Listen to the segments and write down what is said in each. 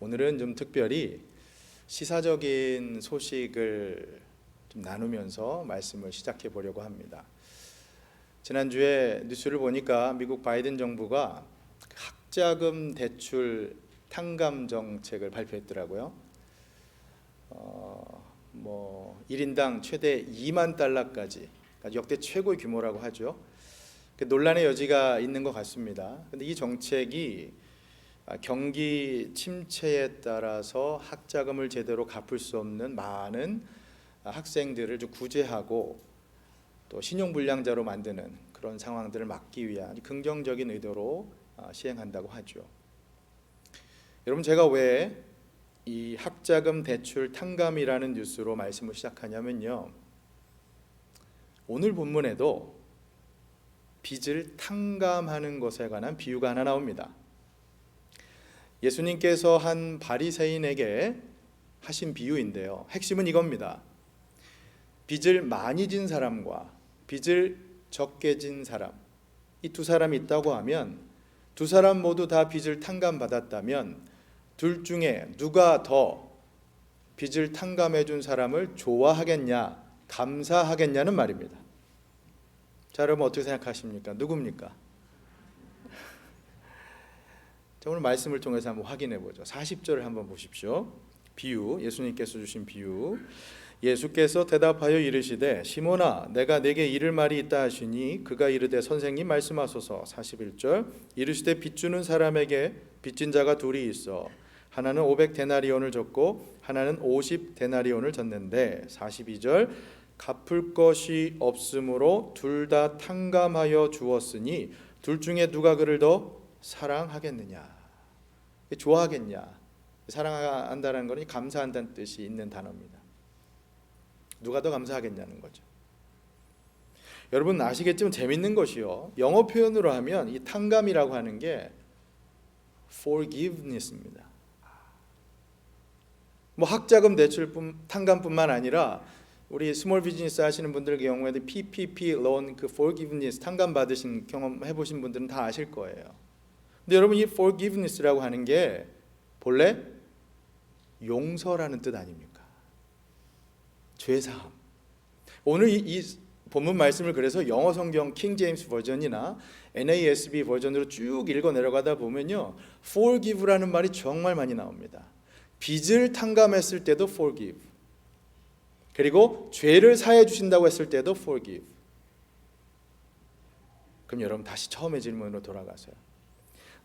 오늘은 좀 특별히 시사적인 소식을 좀 나누면서 말씀을 시작해 보려고 합니다. 지난주에 뉴스를 보니까 미국 바이든 정부가 학자금 대출 탕감 정책을 발표했더라고요. 1인당 최대 2만 달러까지, 역대 최고의 규모라고 하죠. 논란의 여지가 있는 것 같습니다. 그런데 이 정책이 경기 침체에 따라서 학자금을 제대로 갚을 수 없는 많은 학생들을 좀 구제하고 또 신용불량자로 만드는 그런 상황들을 막기 위한 긍정적인 의도로 시행한다고 하죠. 여러분, 제가 왜 이 학자금 대출 탕감이라는 뉴스로 말씀을 시작하냐면요, 오늘 본문에도 빚을 탕감하는 것에 관한 비유가 하나 나옵니다. 예수님께서 한 바리새인에게 하신 비유인데요, 핵심은 이겁니다. 빚을 많이 진 사람과 빚을 적게 진 사람, 이 두 사람이 있다고 하면 두 사람 모두 다 빚을 탕감받았다면 둘 중에 누가 더 빚을 탕감해 준 사람을 좋아하겠냐, 감사하겠냐는 말입니다. 자, 여러분 어떻게 생각하십니까? 누굽니까? 자, 오늘 말씀을 통해서 한번 확인해 보죠. 40절을 한번 보십시오. 비유, 예수님께서 주신 비유. 예수께서 대답하여 이르시되 시몬아, 내가 내게 이를 말이 있다 하시니 그가 이르되 선생님 말씀하소서. 41절. 이르시되 빚 주는 사람에게 빚진 자가 둘이 있어 하나는 500데나리온을 졌고 하나는 50데나리온을 졌는데 42절. 갚을 것이 없으므로 둘 다 탕감하여 주었으니 둘 중에 누가 그를 더 사랑하겠느냐, 좋아하겠냐. 사랑한다는 것은 감사한다는 뜻이 있는 단어입니다. 누가 더 감사하겠냐는 거죠. 여러분 아시겠지만 재밌는 것이요, 영어 표현으로 하면 이 탕감이라고 하는 게 forgiveness입니다. 학자금 대출 탕감뿐만 아니라 우리 스몰 비즈니스 하시는 분들 경우에도 PPP loan, 그 forgiveness 탕감 받으신 경험 해보신 분들은 다 아실 거예요. 근데 여러분, 이 forgiveness라고 하는 게 본래 용서라는 뜻 아닙니까? 죄사함. 오늘 이 본문 말씀을 그래서 영어 성경 킹 제임스 버전이나 NASB 버전으로 쭉 읽어 내려가다 보면요, forgive라는 말이 정말 많이 나옵니다. 빚을 탕감했을 때도 forgive, 그리고 죄를 사해 주신다고 했을 때도 forgive. 그럼 여러분 다시 처음의 질문으로 돌아가세요.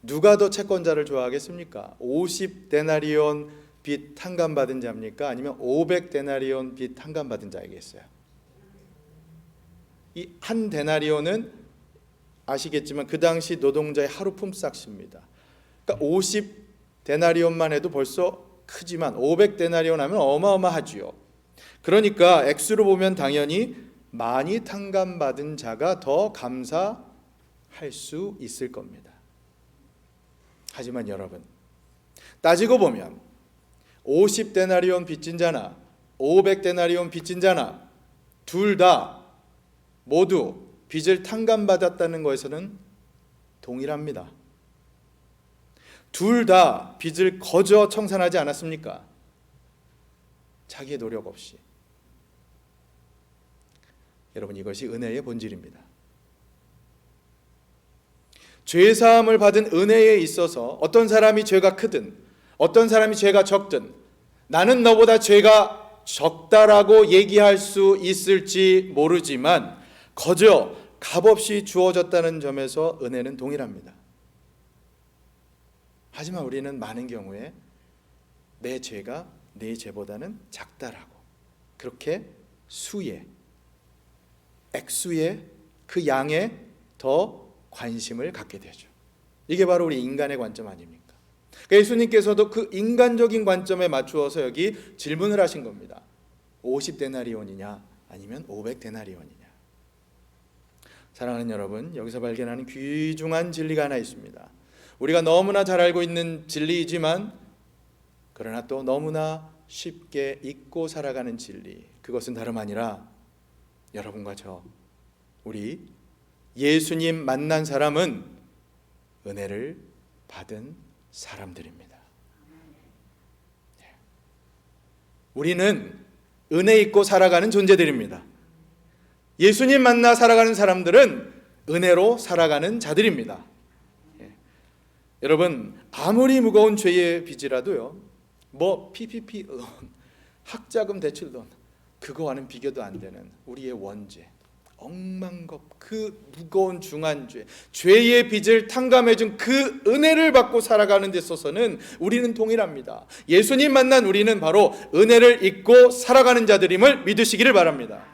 누가 더 채권자를 좋아하겠습니까? 50데나리온 빚 탕감받은 자입니까? 아니면 500데나리온 빚 탕감받은 자이겠어요? 이 한 데나리온은 아시겠지만 그 당시 노동자의 하루 품삯입니다. 그러니까 50데나리온만 해도 벌써 크지만 500데나리온 하면 어마어마하지요. 그러니까 액수로 보면 당연히 많이 탕감받은 자가 더 감사할 수 있을 겁니다. 하지만 여러분, 따지고 보면 50데나리온 빚진 자나 500데나리온 빚진 자나 둘 다 모두 빚을 탕감받았다는 것에서는 동일합니다. 둘 다 빚을 거저 청산하지 않았습니까? 자기의 노력 없이. 여러분, 이것이 은혜의 본질입니다. 죄사함을 받은 은혜에 있어서 어떤 사람이 죄가 크든 어떤 사람이 죄가 적든 나는 너보다 죄가 적다라고 얘기할 수 있을지 모르지만 거저 값없이 주어졌다는 점에서 은혜는 동일합니다. 하지만 우리는 많은 경우에 내 죄가 내 죄보다는 작다라고 그렇게 수에, 액수에, 그 양에 더 관심을 갖게 되죠. 이게 바로 우리 인간의 관점 아닙니까? 그러니까 예수님께서도 그 인간적인 관점에 맞추어서 여기 질문을 하신 겁니다. 50데나리온이냐 아니면 500데나리온이냐. 사랑하는 여러분, 여기서 발견하는 귀중한 진리가 하나 있습니다. 우리가 너무나 잘 알고 있는 진리이지만 그러나 또 너무나 쉽게 잊고 살아가는 진리, 그것은 다름 아니라 여러분과 저, 우리 예수님 만난 사람은 은혜를 받은 사람들입니다. 우리는 은혜 있고 살아가는 존재들입니다. 예수님 만나 살아가는 사람들은 은혜로 살아가는 자들입니다. 여러분, 아무리 무거운 죄의 빚이라도요, 뭐 PPP 론, 학자금 대출 론, 그거와는 비교도 안 되는 우리의 원죄, 억만겁, 그 무거운 중한 죄, 죄의 빚을 탕감해준 그 은혜를 받고 살아가는 데 있어서는 우리는 동일합니다. 예수님 만난 우리는 바로 은혜를 잊고 살아가는 자들임을 믿으시기를 바랍니다.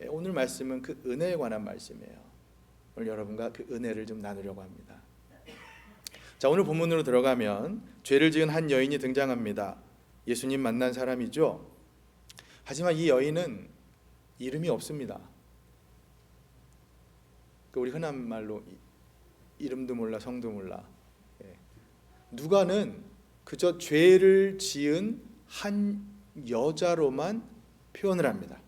오늘 말씀은 그 은혜에 관한 말씀이에요. 오늘 여러분과 그 은혜를 좀 나누려고 합니다. 자, 오늘 본문으로 들어가면 죄를 지은 한 여인이 등장합니다. 예수님 만난 사람이죠. 하지만 이 여인은 이름이 없습니다. 우리 흔한 말로 이름도 몰라 성도 몰라. 누가는 그저 죄를 지은 한 여자로만 표현을 합니다.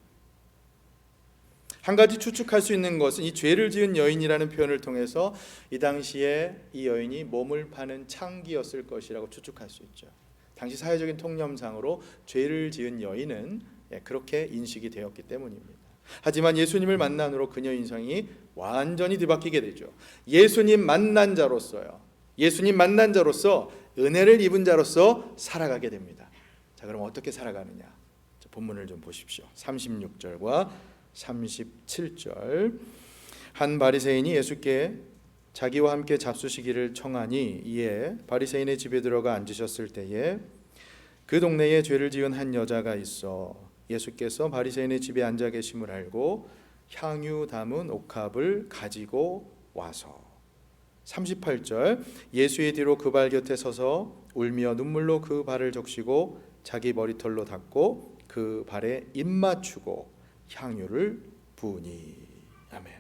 한 가지 추측할 수 있는 것은 이 죄를 지은 여인이라는 표현을 통해서 이 당시에 이 여인이 몸을 파는 창기였을 것이라고 추측할 수 있죠. 당시 사회적인 통념상으로 죄를 지은 여인은 그렇게 인식이 되었기 때문입니다. 하지만 예수님을 만난 후로 그녀 인생이 완전히 뒤바뀌게 되죠. 예수님 만난 자로서요. 예수님 만난 자로서 은혜를 입은 자로서 살아가게 됩니다. 자, 그럼 어떻게 살아가느냐? 본문을 좀 보십시오. 36절과 37절. 한 바리새인이 예수께 자기와 함께 잡수시기를 청하니 이에 바리새인의 집에 들어가 앉으셨을 때에 그 동네에 죄를 지은 한 여자가 있어 예수께서 바리새인의 집에 앉아 계심을 알고 향유 담은 옥합을 가지고 와서 38절. 예수의 뒤로 그 발 곁에 서서 울며 눈물로 그 발을 적시고 자기 머리털로 닦고 그 발에 입 맞추고 향유를 부으니. 아멘.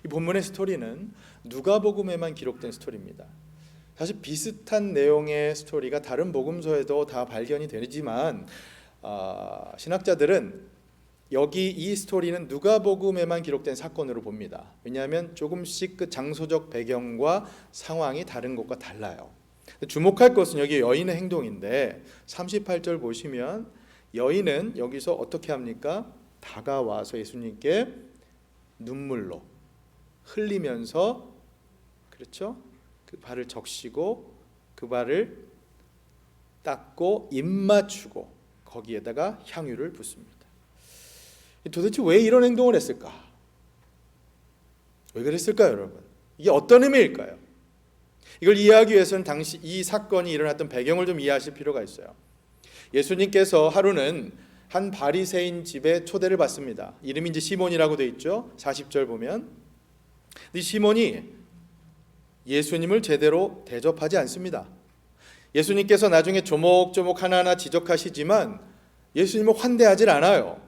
이 본문의 스토리는 누가복음에만 기록된 스토리입니다. 사실 비슷한 내용의 스토리가 다른 복음서에도 다 발견이 되지만 신학자들은 여기 이 스토리는 누가복음에만 기록된 사건으로 봅니다. 왜냐하면 조금씩 그 장소적 배경과 상황이 다른 것과 달라요. 주목할 것은 여기 여인의 행동인데 38절 보시면 여인은 여기서 어떻게 합니까? 다가와서 예수님께 눈물로 흘리면서, 그렇죠? 그 발을 적시고 그 발을 닦고 입 맞추고 거기에다가 향유를 붓습니다. 도대체 왜 이런 행동을 했을까? 왜 그랬을까요, 여러분? 이게 어떤 의미일까요? 이걸 이해하기 위해서는 당시 이 사건이 일어났던 배경을 좀 이해하실 필요가 있어요. 예수님께서 하루는 한 바리새인 집에 초대를 받습니다. 이름이 이제 시몬이라고 되어 있죠. 40절 보면 이 시몬이 예수님을 제대로 대접하지 않습니다. 예수님께서 나중에 조목조목 하나하나 지적하시지만 예수님을 환대하지 않아요.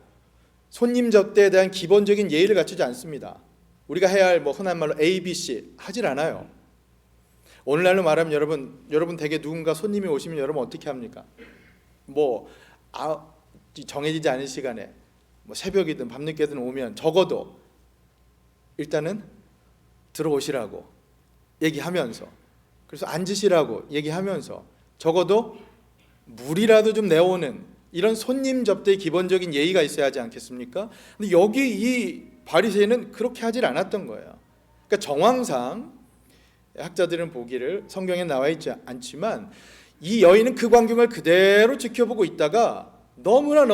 손님 접대에 대한 기본적인 예의를 갖추지 않습니다. 우리가 해야 할 흔한 말로 ABC 하질 않아요. 오늘날로 말하면 여러분 댁에 누군가 손님이 오시면 여러분 어떻게 합니까? 정해지지 않은 시간에 새벽이든 밤늦게든 오면 적어도 일단은 들어오시라고 얘기하면서, 그래서 앉으시라고 얘기하면서 적어도 물이라도 좀 내오는 이런 손님 접대의 기본적인 예의가 있어야 하지 않겠습니까? 근데 여기 이 바리새인은 그렇게 하질 않았던 거예요. 그러니까 정황상 학자들은 보기를 성경에 나와 있지 않지만 이 여인은 그 광경을 그대로 지켜보고 있다가 너무나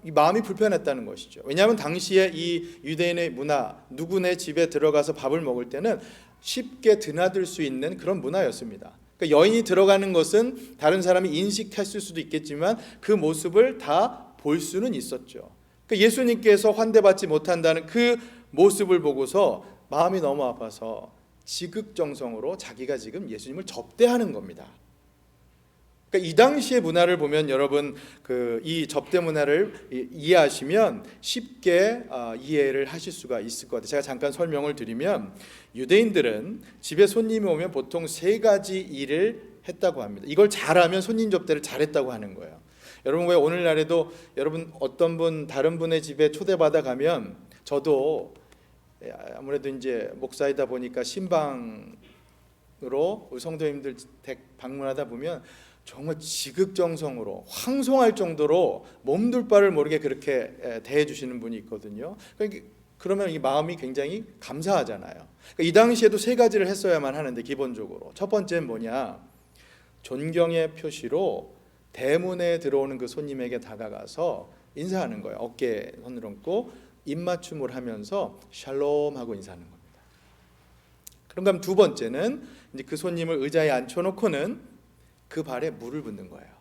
마음이 불편했다는 것이죠. 왜냐하면 당시에 이 유대인의 문화, 누구네 집에 들어가서 밥을 먹을 때는 쉽게 드나들 수 있는 그런 문화였습니다. 그러니까 여인이 들어가는 것은 다른 사람이 인식했을 수도 있겠지만 그 모습을 다 볼 수는 있었죠. 그러니까 예수님께서 환대받지 못한다는 그 모습을 보고서 마음이 너무 아파서 지극정성으로 자기가 지금 예수님을 접대하는 겁니다. 그러니까 이 당시의 문화를 보면 여러분 이 접대 문화를 이해하시면 쉽게 이해를 하실 수가 있을 것 같아요. 제가 잠깐 설명을 드리면 유대인들은 집에 손님이 오면 보통 3가지 일을 했다고 합니다. 이걸 잘하면 손님 접대를 잘했다고 하는 거예요. 여러분 왜 오늘날에도 여러분 다른 분의 집에 초대받아 가면, 저도 아무래도 이제 목사이다 보니까 신방을 우리 성도님들 댁 방문하다 보면 정말 지극정성으로 황송할 정도로 몸둘 바를 모르게 그렇게 대해 주시는 분이 있거든요. 그러면 이 마음이 굉장히 감사하잖아요. 이 당시에도 세 가지를 했어야만 하는데, 기본적으로 첫 번째는 뭐냐, 존경의 표시로 대문에 들어오는 그 손님에게 다가가서 인사하는 거예요. 어깨에 손을 얹고 입맞춤을 하면서 샬롬 하고 인사하는 겁니다. 그런가 하면 두 번째는 이제 그 손님을 의자에 앉혀놓고는 그 발에 물을 붓는 거예요.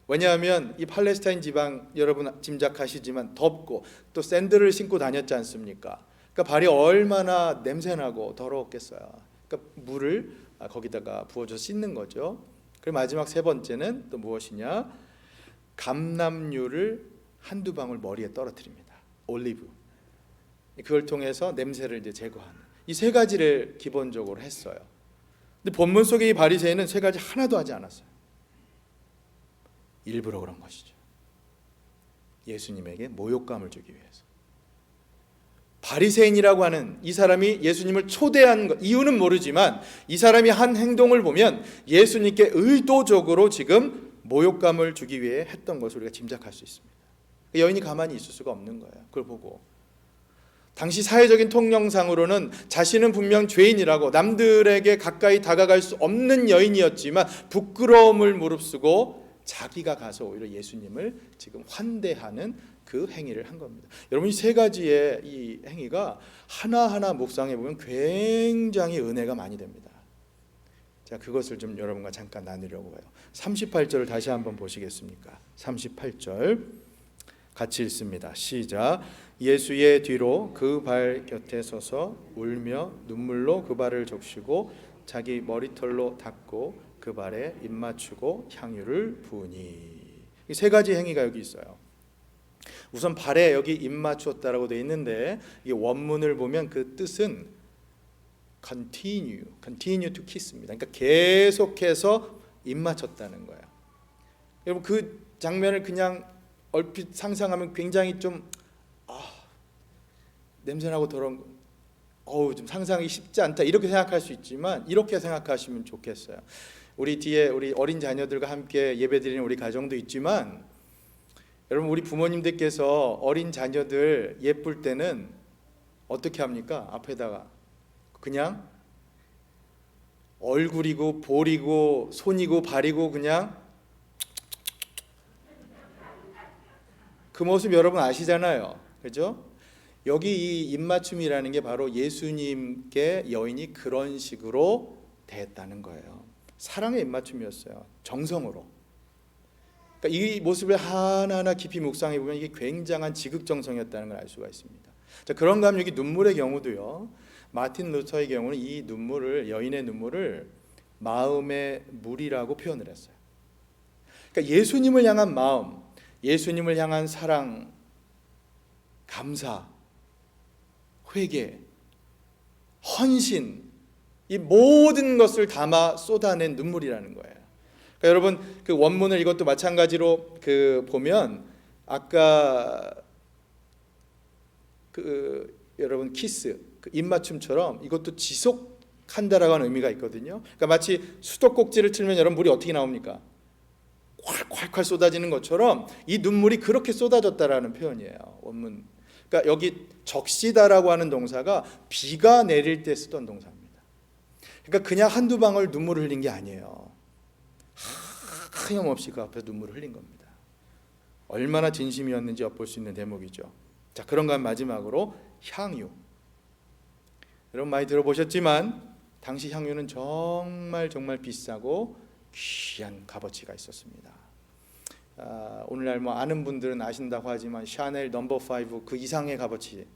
왜냐하면 이 팔레스타인 지방, 여러분 짐작하시지만 덥고 또 샌들을 신고 다녔지 않습니까? 그러니까 발이 얼마나 냄새나고 더러웠겠어요. 그러니까 물을 거기다가 부어줘서 씻는 거죠. 그리고 마지막 세 번째는 또 무엇이냐, 감람유를 한두 방울 머리에 떨어뜨립니다. 올리브. 그걸 통해서 냄새를 이제 제거하는, 이 세 가지를 기본적으로 했어요. 근데 본문 속의 이 바리새인은 세 가지 하나도 하지 않았어요. 일부러 그런 것이죠. 예수님에게 모욕감을 주기 위해서. 바리새인이라고 하는 이 사람이 예수님을 초대한 것, 이유는 모르지만 이 사람이 한 행동을 보면 예수님께 의도적으로 지금 모욕감을 주기 위해 했던 것을 우리가 짐작할 수 있습니다. 여인이 가만히 있을 수가 없는 거예요. 그걸 보고 당시 사회적인 통념상으로는 자신은 분명 죄인이라고, 남들에게 가까이 다가갈 수 없는 여인이었지만 부끄러움을 무릅쓰고 자기가 가서 오히려 예수님을 지금 환대하는 그 행위를 한 겁니다. 여러분, 이 세 가지의 이 행위가 하나하나 묵상해 보면 굉장히 은혜가 많이 됩니다. 자, 그것을 좀 여러분과 잠깐 나누려고 해요. 38절을 다시 한번 보시겠습니까? 38절 같이 읽습니다. 시작. 예수의 뒤로 그 발 곁에 서서 울며 눈물로 그 발을 적시고 자기 머리털로 닦고 그 발에 입 맞추고 향유를 부으니. 이 세 가지 행위가 여기 있어요. 우선 발에 여기 입 맞추었다라고 되어 있는데, 이 원문을 보면 그 뜻은 continue to kiss입니다. 그러니까 계속해서 입 맞췄다는 거예요. 여러분, 그 장면을 그냥 얼핏 상상하면 굉장히 좀 냄새나고 더러운, 좀 상상이 쉽지 않다 이렇게 생각할 수 있지만, 이렇게 생각하시면 좋겠어요. 우리 뒤에 우리 어린 자녀들과 함께 예배드리는 우리 가정도 있지만, 여러분, 우리 부모님들께서 어린 자녀들 예쁠 때는 어떻게 합니까? 앞에다가 그냥 얼굴이고 볼이고 손이고 발이고 그냥 그 모습 여러분 아시잖아요. 그죠? 여기 이 입맞춤이라는 게 바로 예수님께 여인이 그런 식으로 대했다는 거예요. 사랑의 입맞춤이었어요. 정성으로. 그러니까 이 모습을 하나하나 깊이 묵상해 보면 이게 굉장한 지극정성이었다는 걸 알 수가 있습니다. 자, 그런가 하면 여기 눈물의 경우도요, 마틴 루터의 경우는 이 눈물을, 여인의 눈물을 마음의 물이라고 표현을 했어요. 그러니까 예수님을 향한 마음, 예수님을 향한 사랑, 감사, 회개, 헌신, 이 모든 것을 담아 쏟아낸 눈물이라는 거예요. 그러니까 여러분, 그 원문을 이것도 마찬가지로 보면 아까 여러분 키스, 입맞춤처럼 이것도 지속한다라고 하는 의미가 있거든요. 그러니까 마치 수도꼭지를 틀면 여러분 물이 어떻게 나옵니까? 콸콸콸 쏟아지는 것처럼 이 눈물이 그렇게 쏟아졌다라는 표현이에요. 원문. 그러니까 여기 적시다라고 하는 동사가 비가 내릴 때 쓰던 동사입니다. 그러니까 그냥 한두 방울 눈물을 흘린 게 아니에요. 하염없이 그 앞에서 눈물을 흘린 겁니다. 얼마나 진심이었는지 엿볼 수 있는 대목이죠. 자, 그런가 하면 마지막으로 향유. 여러분 많이 들어보셨지만 당시 향유는 정말 비싸고 귀한 값어치가 있었습니다. 오늘날 아는 분들은 아신다고 하지만 샤넬 넘버 5 그 이상의 값어치,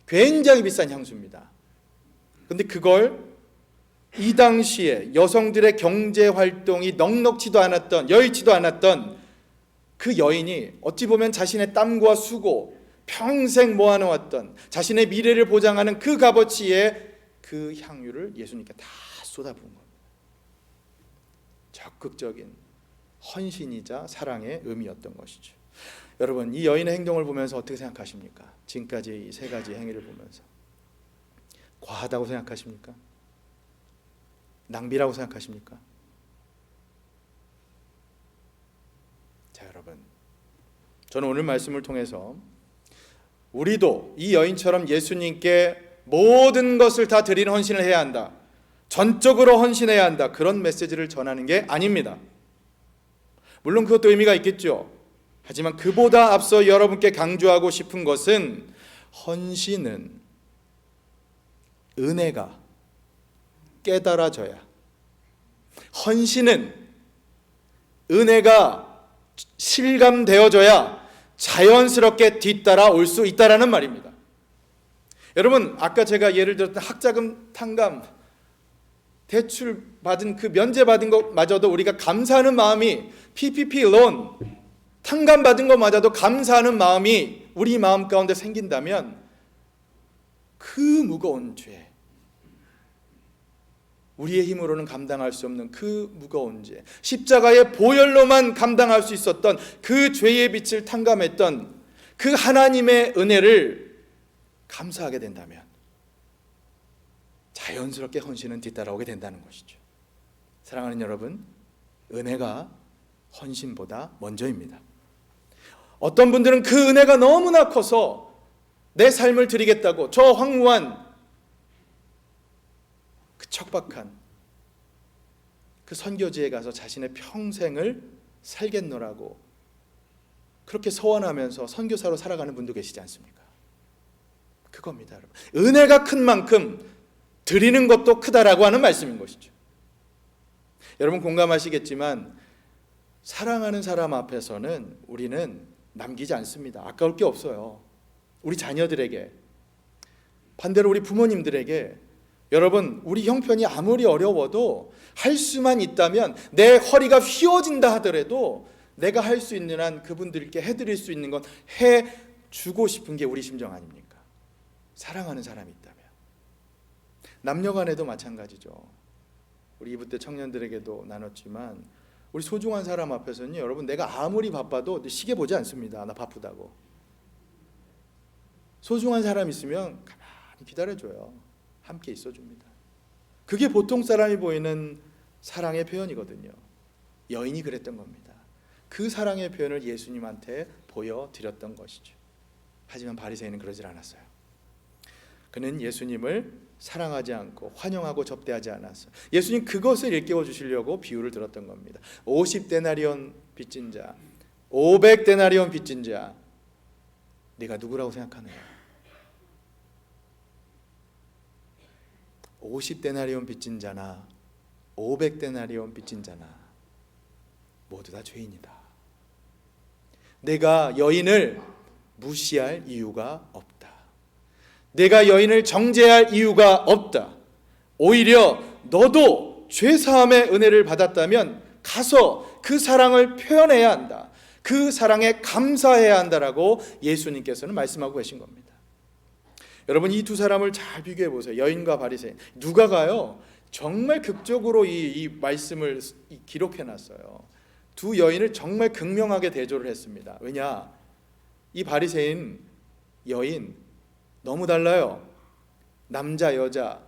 굉장히 비싼 향수입니다. 근데 그걸 이 당시에 여성들의 경제 활동이 넉넉지도 않았던, 여의치도 않았던 그 여인이 어찌 보면 자신의 땀과 수고, 평생 모아놓았던 자신의 미래를 보장하는 그 값어치에 그 향유를 예수님께 다 쏟아부은 겁니다. 적극적인 헌신이자 사랑의 의미였던 것이죠. 여러분, 이 여인의 행동을 보면서 어떻게 생각하십니까? 지금까지 이 세 가지 행위를 보면서 과하다고 생각하십니까? 낭비라고 생각하십니까? 자, 여러분, 저는 오늘 말씀을 통해서 우리도 이 여인처럼 예수님께 모든 것을 다 드리는 헌신을 해야 한다, 전적으로 헌신해야 한다, 그런 메시지를 전하는 게 아닙니다. 물론 그것도 의미가 있겠죠. 하지만 그보다 앞서 여러분께 강조하고 싶은 것은 헌신은 은혜가 깨달아져야, 헌신은 은혜가 실감되어져야 자연스럽게 뒤따라 올 수 있다라는 말입니다. 여러분, 아까 제가 예를 들었던 학자금 탕감, 대출 받은 그 면제 받은 것마저도 우리가 감사하는 마음이, PPP 론 탕감 받은 것마저도 감사하는 마음이 우리 마음 가운데 생긴다면 그 무거운 죄, 우리의 힘으로는 감당할 수 없는 그 무거운 죄, 십자가의 보혈로만 감당할 수 있었던 그 죄의 빛을 탕감했던 그 하나님의 은혜를 감사하게 된다면 자연스럽게 헌신은 뒤따라오게 된다는 것이죠. 사랑하는 여러분, 은혜가 헌신보다 먼저입니다. 어떤 분들은 그 은혜가 너무나 커서 내 삶을 드리겠다고 저 황무한, 그 척박한 그 선교지에 가서 자신의 평생을 살겠노라고 그렇게 서원하면서 선교사로 살아가는 분도 계시지 않습니까? 그겁니다, 여러분. 은혜가 큰 만큼 드리는 것도 크다라고 하는 말씀인 것이죠. 여러분 공감하시겠지만 사랑하는 사람 앞에서는 우리는 남기지 않습니다. 아까울 게 없어요. 우리 자녀들에게, 반대로 우리 부모님들에게, 여러분, 우리 형편이 아무리 어려워도 할 수만 있다면, 내 허리가 휘어진다 하더라도 내가 할 수 있는 한 그분들께 해드릴 수 있는 건 해주고 싶은 게 우리 심정 아닙니까? 사랑하는 사람이 있다면. 남녀간에도 마찬가지죠. 우리 이브 때 청년들에게도 나눴지만 우리 소중한 사람 앞에서는 여러분, 내가 아무리 바빠도 시계 보지 않습니다. 나 바쁘다고. 소중한 사람 있으면 가만히 기다려줘요. 함께 있어줍니다. 그게 보통 사람이 보이는 사랑의 표현이거든요. 여인이 그랬던 겁니다. 그 사랑의 표현을 예수님한테 보여드렸던 것이죠. 하지만 바리새인은 그러질 않았어요. 그는 예수님을 사랑하지 않고 환영하고 접대하지 않았어요. 예수님 그것을 일깨워 주시려고 비유를 들었던 겁니다. 50데나리온 빚진 자, 500데나리온 빚진 자, 네가 누구라고 생각하느냐? 50데나리온 빚진 자나 500데나리온 빚진 자나 모두 다 죄인이다. 내가 여인을 무시할 이유가 없다. 내가 여인을 정죄할 이유가 없다. 오히려 너도 죄사함의 은혜를 받았다면 가서 그 사랑을 표현해야 한다. 그 사랑에 감사해야 한다라고 예수님께서는 말씀하고 계신 겁니다. 여러분, 이 두 사람을 잘 비교해 보세요. 여인과 바리새인. 누가가요 정말 극적으로 이 말씀을 기록해 놨어요. 두 여인을 정말 극명하게 대조를 했습니다. 왜냐? 이 바리새인 여인 너무 달라요. 남자 여자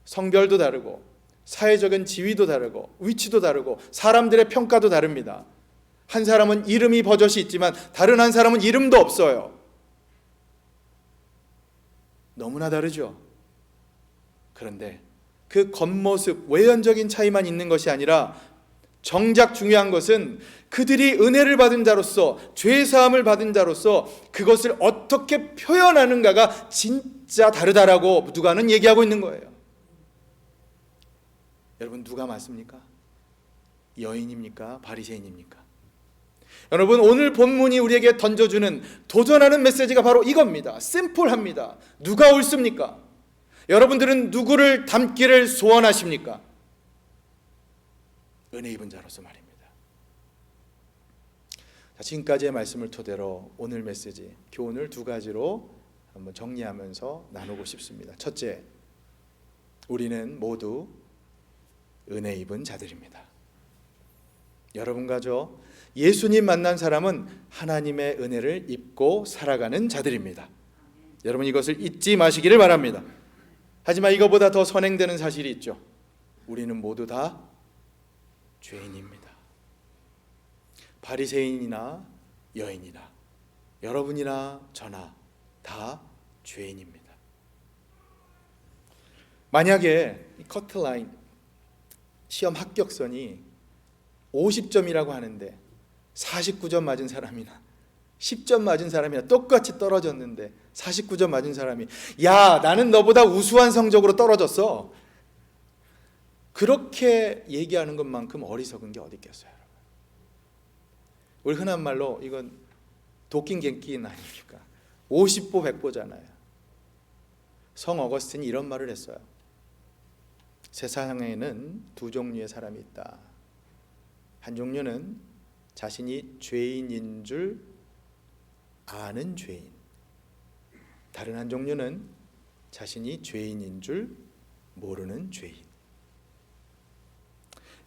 성별도 다르고 사회적인 지위도 다르고 위치도 다르고 사람들의 평가도 다릅니다. 한 사람은 이름이 버젓이 있지만 다른 한 사람은 이름도 없어요. 너무나 다르죠. 그런데 그 겉모습, 외연적인 차이만 있는 것이 아니라 정작 중요한 것은 그들이 은혜를 받은 자로서, 죄사함을 받은 자로서 그것을 어떻게 표현하는가가 진짜 다르다라고 누가는 얘기하고 있는 거예요. 여러분, 누가 맞습니까? 여인입니까? 바리새인입니까? 여러분, 오늘 본문이 우리에게 던져주는, 도전하는 메시지가 바로 이겁니다. 심플합니다. 누가 옳습니까? 여러분들은 누구를 닮기를 소원하십니까? 은혜 입은 자로서 말입니다. 자, 지금까지의 말씀을 토대로 오늘 메시지, 교훈을 두 가지로 한번 정리하면서 나누고 싶습니다. 첫째, 우리는 모두 은혜 입은 자들입니다. 여러분과 저 예수님 만난 사람은 하나님의 은혜를 입고 살아가는 자들입니다. 여러분, 이것을 잊지 마시기를 바랍니다. 하지만 이거보다 더 선행되는 사실이 있죠. 우리는 모두 다 죄인입니다. 바리새인이나 여인이나 여러분이나 저나 다 죄인입니다. 만약에 커트라인 시험 합격선이 50점이라고 하는데 49점 맞은 사람이나 10점 맞은 사람이나 똑같이 떨어졌는데 49점 맞은 사람이 야, 나는 너보다 우수한 성적으로 떨어졌어, 그렇게 얘기하는 것만큼 어리석은 게 어디 있겠어요, 여러분. 우리 흔한 말로 이건 도끼 갱끼는 아닙니까? 50보 100보잖아요. 성 어거스틴이 이런 말을 했어요. 세상에는 두 종류의 사람이 있다. 한 종류는 자신이 죄인인 줄 아는 죄인, 다른 한 종류는 자신이 죄인인 줄 모르는 죄인.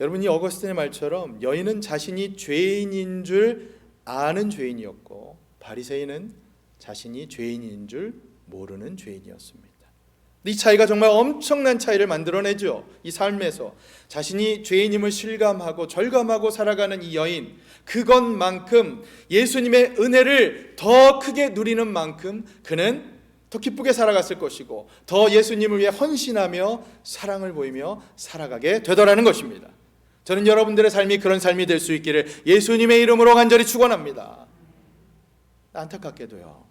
여러분, 이 어거스틴의 말처럼 여인은 자신이 죄인인 줄 아는 죄인이었고 바리새인은 자신이 죄인인 줄 모르는 죄인이었습니다. 이 차이가 정말 엄청난 차이를 만들어내죠. 이 삶에서 자신이 죄인임을 실감하고 절감하고 살아가는 이 여인, 그것만큼 예수님의 은혜를 더 크게 누리는 만큼 그는 더 기쁘게 살아갔을 것이고 더 예수님을 위해 헌신하며 사랑을 보이며 살아가게 되더라는 것입니다. 저는 여러분들의 삶이 그런 삶이 될 수 있기를 예수님의 이름으로 간절히 축원합니다. 안타깝게도요,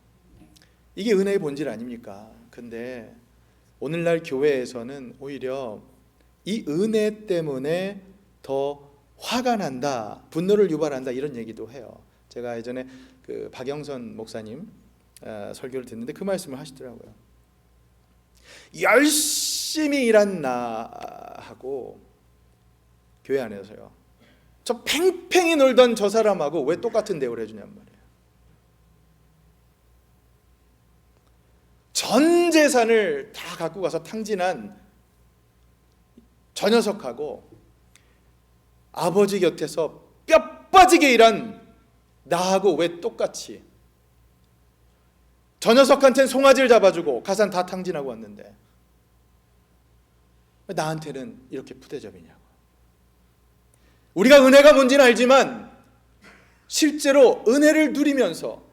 이게 은혜의 본질 아닙니까? 근데 오늘날 교회에서는 오히려 이 은혜 때문에 더 화가 난다, 분노를 유발한다, 이런 얘기도 해요. 제가 예전에 그 박영선 목사님 설교를 듣는데 그 말씀을 하시더라고요. 열심히 일한 나하고 교회 안에서요, 저 팽팽히 놀던 저 사람하고 왜 똑같은 대우를 해주냔 말이에요. 전 재산을 다 갖고 가서 탕진한 저 녀석하고 아버지 곁에서 뼈 빠지게 일한 나하고 왜 똑같이, 저 녀석한테는 송아지를 잡아주고 가산 다 탕진하고 왔는데 왜 나한테는 이렇게 푸대접이냐고. 우리가 은혜가 뭔지는 알지만 실제로 은혜를 누리면서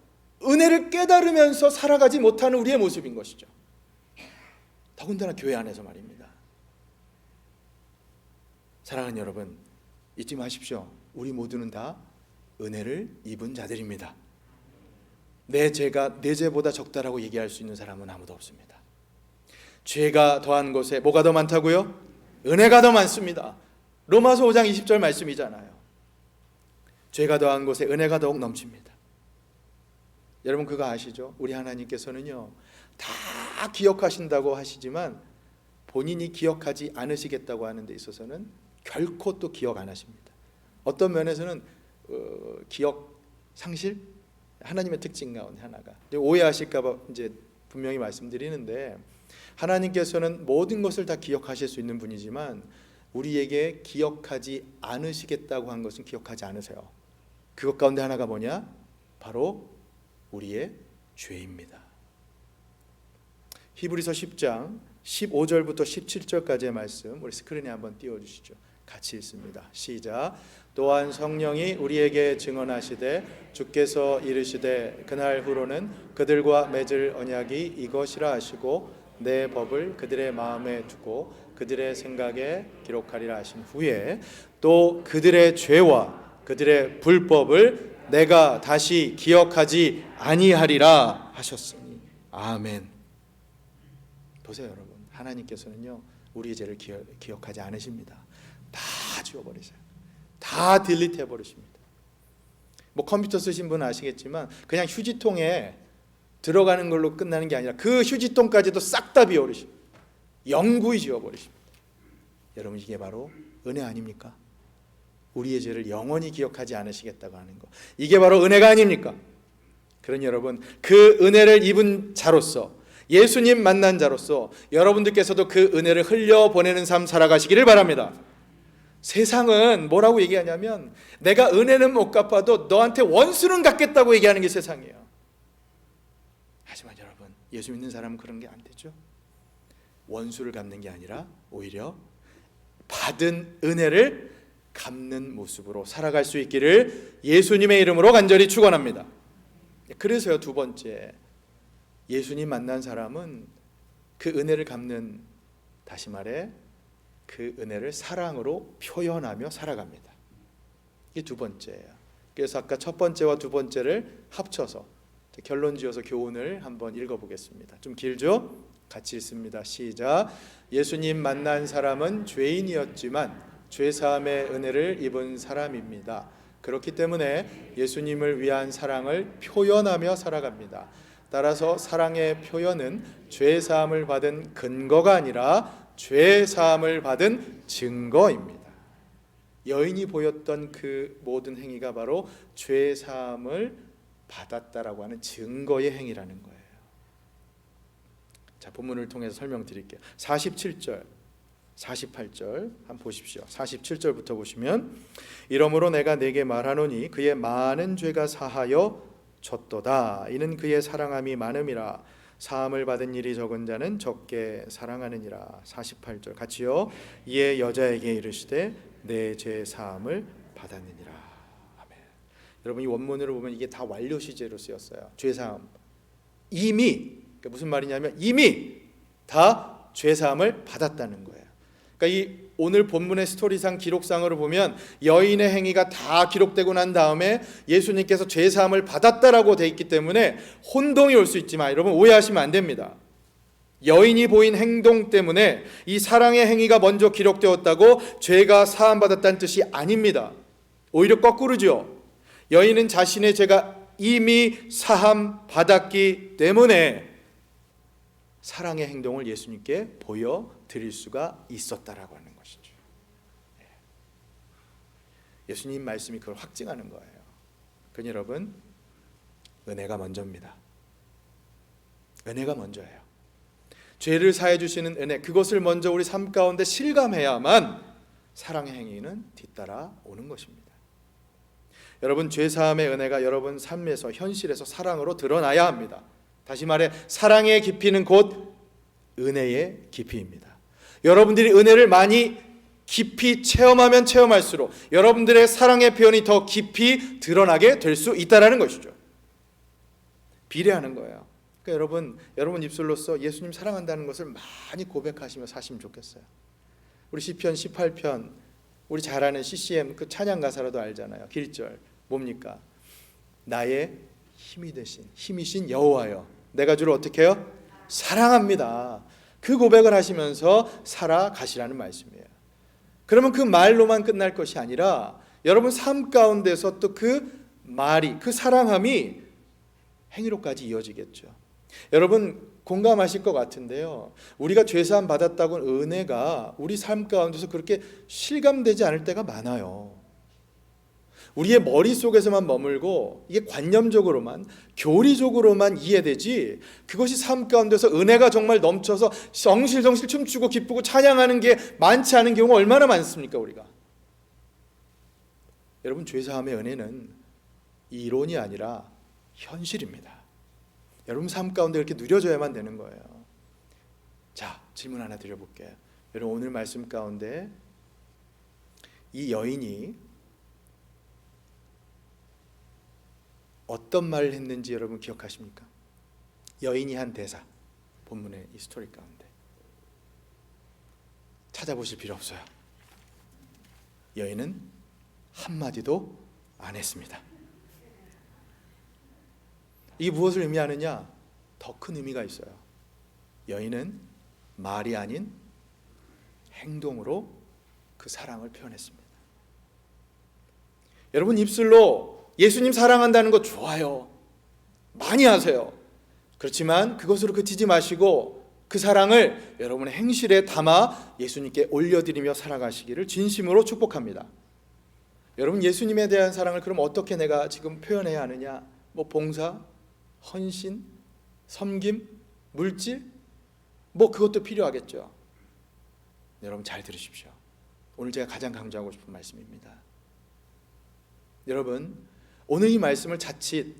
은혜를 깨달으면서 살아가지 못하는 우리의 모습인 것이죠. 더군다나 교회 안에서 말입니다. 사랑하는 여러분, 잊지 마십시오. 우리 모두는 다 은혜를 입은 자들입니다. 내 죄가 내 죄보다 적다라고 얘기할 수 있는 사람은 아무도 없습니다. 죄가 더한 곳에 뭐가 더 많다고요? 은혜가 더 많습니다. 로마서 5장 20절 말씀이잖아요. 죄가 더한 곳에 은혜가 더욱 넘칩니다. 여러분 그거 아시죠? 우리 하나님께서는요, 다 기억하신다고 하시지만 본인이 기억하지 않으시겠다고 하는 데 있어서는 결코 또 기억 안 하십니다. 어떤 면에서는 기억 상실? 하나님의 특징 가운데 하나가. 오해하실까 봐 이제 분명히 말씀드리는데, 하나님께서는 모든 것을 다 기억하실 수 있는 분이지만 우리에게 기억하지 않으시겠다고 한 것은 기억하지 않으세요. 그것 가운데 하나가 뭐냐? 바로 우리의 죄입니다. 히브리서 10장 15절부터 17절까지의 말씀 우리 스크린에 한번 띄워주시죠. 같이 읽습니다. 시작. 또한 성령이 우리에게 증언하시되 주께서 이르시되 그날 후로는 그들과 맺을 언약이 이것이라 하시고 내 법을 그들의 마음에 두고 그들의 생각에 기록하리라 하신 후에 또 그들의 죄와 그들의 불법을 내가 다시 기억하지 아니하리라 하셨으니 아멘. 보세요 여러분, 하나님께서는요 우리의 죄를 기억하지 않으십니다. 다 지워버리세요. 다 딜리트 해버리십니다. 뭐 컴퓨터 쓰신 분은 아시겠지만 그냥 휴지통에 들어가는 걸로 끝나는 게 아니라 그 휴지통까지도 싹 다 비워버리십니다. 영구히 지워버리십니다. 여러분 이게 바로 은혜 아닙니까? 우리의 죄를 영원히 기억하지 않으시겠다고 하는 거, 이게 바로 은혜가 아닙니까? 그러니 여러분 그 은혜를 입은 자로서, 예수님 만난 자로서 여러분들께서도 그 은혜를 흘려보내는 삶 살아가시기를 바랍니다. 세상은 뭐라고 얘기하냐면 내가 은혜는 못 갚아도 너한테 원수는 갚겠다고 얘기하는 게 세상이에요. 하지만 여러분 예수 믿는 사람은 그런 게 안 되죠. 원수를 갚는 게 아니라 오히려 받은 은혜를 갚는 모습으로 살아갈 수 있기를 예수님의 이름으로 간절히 축원합니다. 그래서요, 두 번째, 예수님 만난 사람은 그 은혜를 갚는, 다시 말해 그 은혜를 사랑으로 표현하며 살아갑니다. 이게 두 번째예요. 그래서 아까 첫 번째와 두 번째를 합쳐서 결론 지어서 교훈을 한번 읽어보겠습니다. 좀 길죠? 같이 읽습니다. 시작. 예수님 만난 사람은 죄인이었지만 죄사함의 은혜를 입은 사람입니다. 그렇기 때문에 예수님을 위한 사랑을 표현하며 살아갑니다. 따라서 사랑의 표현은 죄사함을 받은 근거가 아니라 죄사함을 받은 증거입니다. 여인이 보였던 그 모든 행위가 바로 죄사함을 받았다라고 하는 증거의 행위라는 거예요. 자, 본문을 통해서 설명드릴게요. 47절, 48절 한번 보십시오. 47절부터 보시면 이러므로 내가 네게 말하노니 그의 많은 죄가 사하여 졌도다. 이는 그의 사랑함이 많음이라. 사함을 받은 일이 적은 자는 적게 사랑하느니라. 48절 같이요. 이에 여자에게 이르시되 내 죄 사함을 받았느니라. 아멘. 여러분, 이 원문으로 보면 이게 다 완료 시제로 쓰였어요. 죄 사함. 이미, 그러니까 무슨 말이냐면 이미 다 죄 사함을 받았다는 거예요. 그러니까 이 오늘 본문의 스토리상 기록상으로 보면 여인의 행위가 다 기록되고 난 다음에 예수님께서 죄 사함을 받았다라고 돼 있기 때문에 혼동이 올 수 있지만 여러분 오해하시면 안 됩니다. 여인이 보인 행동 때문에 이 사랑의 행위가 먼저 기록되었다고 죄가 사함받았다는 뜻이 아닙니다. 오히려 거꾸로죠. 여인은 자신의 죄가 이미 사함받았기 때문에 사랑의 행동을 예수님께 보여드릴 수가 있었다라고 하는 것이죠. 예수님 말씀이 그걸 확증하는 거예요. 그러니 여러분, 은혜가 먼저입니다. 은혜가 먼저예요. 죄를 사해 주시는 은혜, 그것을 먼저 우리 삶 가운데 실감해야만 사랑의 행위는 뒤따라 오는 것입니다. 여러분, 죄 사함의 은혜가 여러분 삶에서, 현실에서 사랑으로 드러나야 합니다. 다시 말해 사랑의 깊이는 곧 은혜의 깊이입니다. 여러분들이 은혜를 많이 깊이 체험하면 체험할수록 여러분들의 사랑의 표현이 더 깊이 드러나게 될 수 있다는 것이죠. 비례하는 거예요. 그러니까 여러분 입술로서 예수님 사랑한다는 것을 많이 고백하시며 사시면 좋겠어요. 우리 시편 18편, 우리 잘 아는 CCM 그 찬양 가사라도 알잖아요. 길절 뭡니까? 나의 힘이신 여호와여, 내가 주를 어떻게 해요? 사랑합니다. 그 고백을 하시면서 살아가시라는 말씀이에요. 그러면 그 말로만 끝날 것이 아니라 여러분 삶 가운데서 또 그 말이, 그 사랑함이 행위로까지 이어지겠죠. 여러분 공감하실 것 같은데요, 우리가 죄사함 받았다고는 은혜가 우리 삶 가운데서 그렇게 실감되지 않을 때가 많아요. 우리의 머릿속에서만 머물고 이게 관념적으로만, 교리적으로만 이해되지 그것이 삶 가운데서 은혜가 정말 넘쳐서 정실정실 춤추고 기쁘고 찬양하는 게 많지 않은 경우가 얼마나 많습니까? 우리가. 여러분, 죄사함의 은혜는 이론이 아니라 현실입니다. 여러분 삶 가운데 그렇게 누려져야만 되는 거예요. 자, 질문 하나 드려볼게요. 여러분, 오늘 말씀 가운데 이 여인이 어떤 말을 했는지 여러분 기억하십니까? 여인이 한 대사, 본문의 이 스토리 가운데 찾아보실 필요 없어요. 여인은 한마디도 안 했습니다. 이게 무엇을 의미하느냐? 더 큰 의미가 있어요. 여인은 말이 아닌 행동으로 그 사랑을 표현했습니다. 여러분 입술로 예수님 사랑한다는 거 좋아요. 많이 하세요. 그렇지만 그것으로 그치지 마시고 그 사랑을 여러분의 행실에 담아 예수님께 올려드리며 살아가시기를 진심으로 축복합니다. 여러분, 예수님에 대한 사랑을 그럼 어떻게 내가 지금 표현해야 하느냐? 뭐 봉사, 헌신, 섬김, 물질, 뭐 그것도 필요하겠죠. 여러분 잘 들으십시오. 오늘 제가 가장 강조하고 싶은 말씀입니다. 여러분, 오늘 이 말씀을 자칫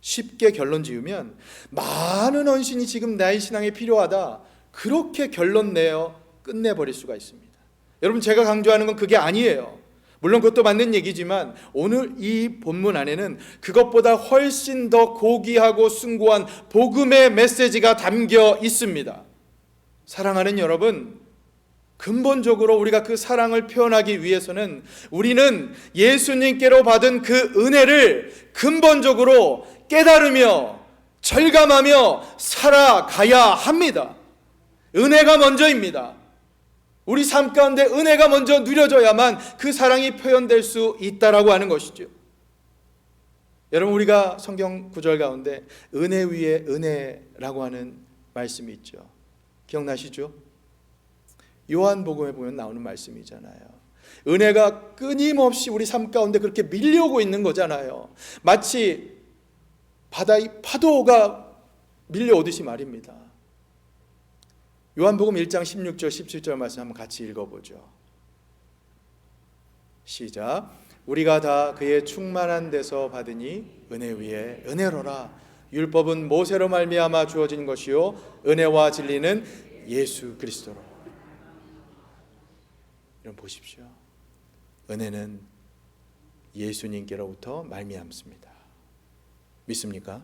쉽게 결론 지으면 많은 헌신이 지금 나의 신앙에 필요하다, 그렇게 결론 내어 끝내버릴 수가 있습니다. 여러분, 제가 강조하는 건 그게 아니에요. 물론 그것도 맞는 얘기지만 오늘 이 본문 안에는 그것보다 훨씬 더 고귀하고 숭고한 복음의 메시지가 담겨 있습니다. 사랑하는 여러분, 근본적으로 우리가 그 사랑을 표현하기 위해서는 우리는 예수님께로 받은 그 은혜를 근본적으로 깨달으며 절감하며 살아가야 합니다. 은혜가 먼저입니다. 우리 삶 가운데 은혜가 먼저 누려져야만 그 사랑이 표현될 수 있다라고 하는 것이죠. 여러분, 우리가 성경 구절 가운데 은혜 위에 은혜라고 하는 말씀이 있죠. 기억나시죠? 요한복음에 보면 나오는 말씀이잖아요. 은혜가 끊임없이 우리 삶 가운데 그렇게 밀려오고 있는 거잖아요. 마치 바다의 파도가 밀려오듯이 말입니다. 요한복음 1장 16절 17절 말씀 한번 같이 읽어보죠. 시작. 우리가 다 그의 충만한 데서 받으니 은혜 위에 은혜로라. 율법은 모세로 말미암아 주어진 것이요 은혜와 진리는 예수 그리스도로. 여러분 보십시오. 은혜는 예수님께로부터 말미암습니다. 믿습니까?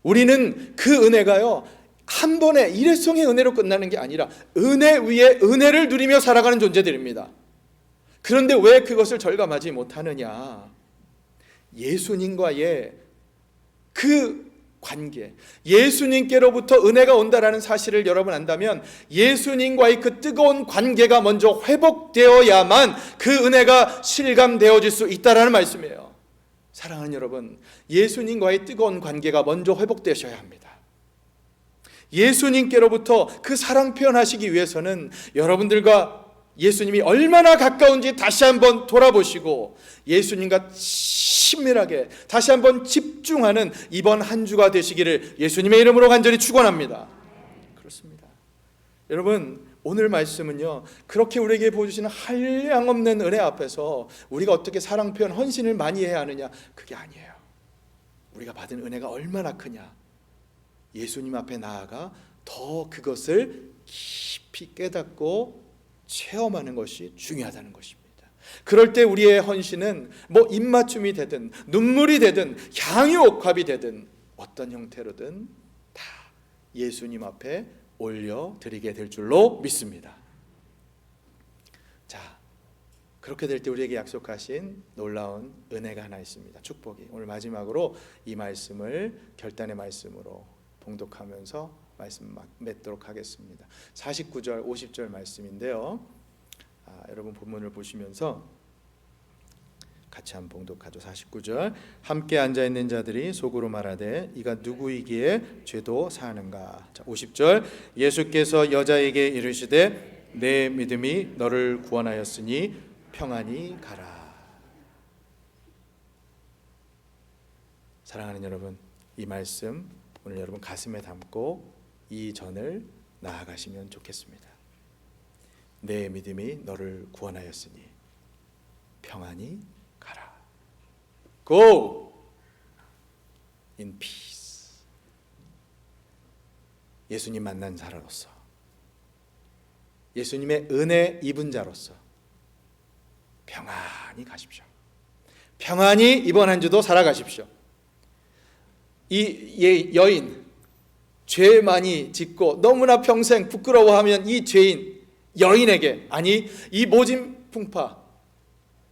우리는 그 은혜가요, 한 번에 일회성의 은혜로 끝나는 게 아니라 은혜 위에 은혜를 누리며 살아가는 존재들입니다. 그런데 왜 그것을 절감하지 못하느냐? 예수님과의 그 관계, 예수님께로부터 은혜가 온다라는 사실을 여러분 안다면 예수님과의 그 뜨거운 관계가 먼저 회복되어야만 그 은혜가 실감되어질 수 있다라는 말씀이에요. 사랑하는 여러분, 예수님과의 뜨거운 관계가 먼저 회복되셔야 합니다. 예수님께로부터 그 사랑 표현하시기 위해서는 여러분들과 예수님이 얼마나 가까운지 다시 한번 돌아보시고 예수님과 친밀하게 다시 한번 집중하는 이번 한 주가 되시기를 예수님의 이름으로 간절히 축원합니다. 그렇습니다. 여러분, 오늘 말씀은요, 그렇게 우리에게 보여주시는 한량없는 은혜 앞에서 우리가 어떻게 사랑 표현, 헌신을 많이 해야 하느냐, 그게 아니에요. 우리가 받은 은혜가 얼마나 크냐, 예수님 앞에 나아가 더 그것을 깊이 깨닫고 체험하는 것이 중요하다는 것입니다. 그럴 때 우리의 헌신은 뭐 입맞춤이 되든 눈물이 되든 향유옥합이 되든 어떤 형태로든 다 예수님 앞에 올려드리게 될 줄로 믿습니다. 자, 그렇게 될 때 우리에게 약속하신 놀라운 은혜가 하나 있습니다. 축복이. 오늘 마지막으로 이 말씀을 결단의 말씀으로 봉독하면서 말씀 맺도록 하겠습니다. 49절 50절 말씀인데요, 여러분 본문을 보시면서 같이 한번 봉독하죠. 49절. 함께 앉아있는 자들이 속으로 말하되 이가 누구이기에 죄도 사하는가. 자, 50절. 예수께서 여자에게 이르시되 내 믿음이 너를 구원하였으니 평안히 가라. 사랑하는 여러분, 이 말씀 오늘 여러분 가슴에 담고 이 전을 나아가시면 좋겠습니다. 내 믿음이 너를 구원하였으니 평안히 가라. Go in peace. 예수님 만난 자로서, 예수님의 은혜 입은 자로서 평안히 가십시오. 평안히 이번 한 주도 살아가십시오. 이 여인, 죄 많이 짓고 너무나 평생 부끄러워하면 이 죄인 여인에게, 아니 이 모진 풍파,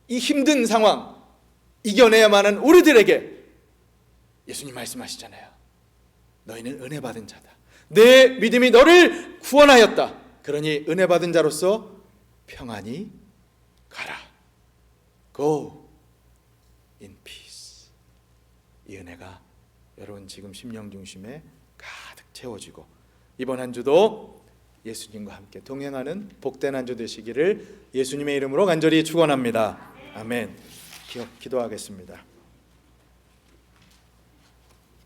이 힘든 상황 이겨내야만 하는 우리들에게 예수님 말씀하시잖아요. 너희는 은혜 받은 자다. 내 믿음이 너를 구원하였다. 그러니 은혜 받은 자로서 평안히 가라. Go in peace. 이 은혜가 여러분 지금 심령 중심에 가득 채워지고 이번 한 주도 예수님과 함께 동행하는 복된 한 주 되시기를 예수님의 이름으로 간절히 축원합니다. 아멘. 기도하겠습니다.